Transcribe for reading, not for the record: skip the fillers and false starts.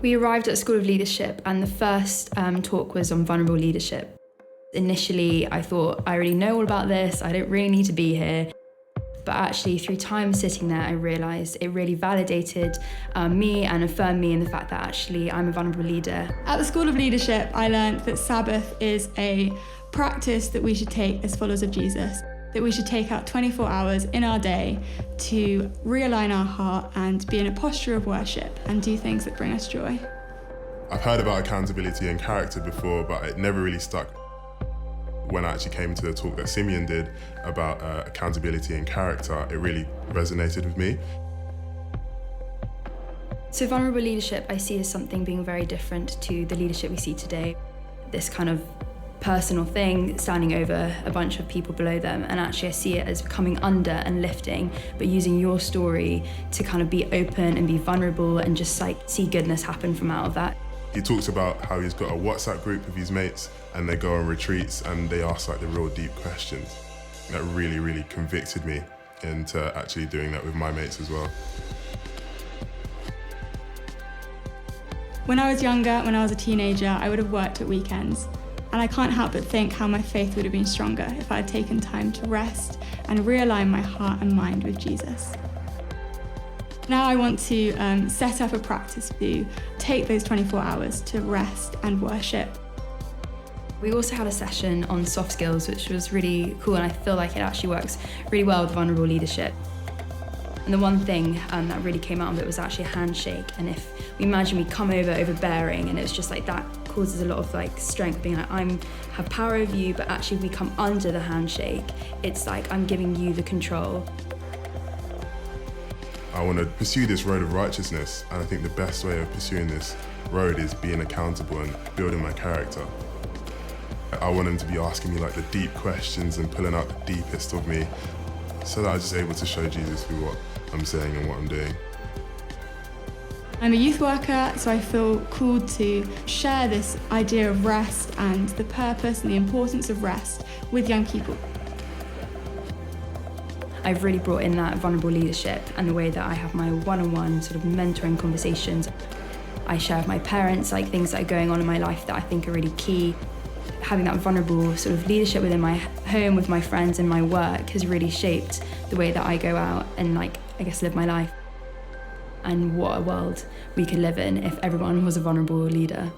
We arrived at School of Leadership and the first talk was on vulnerable leadership. Initially, I thought, I already know all about this, I don't really need to be here. But actually, through time sitting there, I realised it really validated me and affirmed me in the fact that actually I'm a vulnerable leader. At the School of Leadership, I learned that Sabbath is a practice that we should take as followers of Jesus, that we should take out 24 hours in our day to realign our heart and be in a posture of worship and do things that bring us joy. I've heard about accountability and character before, but it never really stuck. When I actually came to the talk that Simeon did about accountability and character, it really resonated with me. So vulnerable leadership I see as something being very different to the leadership we see today. This kind of personal thing, standing over a bunch of people below them, and actually I see it as coming under and lifting, but using your story to kind of be open and be vulnerable and just like see goodness happen from out of that. He talks about how he's got a WhatsApp group of his mates and they go on retreats and they ask like the real deep questions. That really, really convicted me into actually doing that with my mates as well. When I was younger, when I was a teenager, I would have worked at weekends. And I can't help but think how my faith would have been stronger if I had taken time to rest and realign my heart and mind with Jesus. Now I want to set up a practice to take those 24 hours to rest and worship. We also had a session on soft skills, which was really cool, and I feel like it actually works really well with vulnerable leadership. And the one thing that really came out of it was actually a handshake. And if we imagine we come over overbearing, and it's just like that causes a lot of like strength, being like, I have power over you, but actually we come under the handshake. It's like I'm giving you the control. I want to pursue this road of righteousness, and I think the best way of pursuing this road is being accountable and building my character. I want him to be asking me like the deep questions and pulling out the deepest of me, so that I'm just able to show Jesus through what I'm saying and what I'm doing. I'm a youth worker, so I feel called to share this idea of rest and the purpose and the importance of rest with young people. I've really brought in that vulnerable leadership and the way that I have my one-on-one sort of mentoring conversations. I share with my parents like things that are going on in my life that I think are really key. Having that vulnerable sort of leadership within my home with my friends and my work has really shaped the way that I go out and like, I guess, live my life. And what a world we could live in if everyone was a vulnerable leader.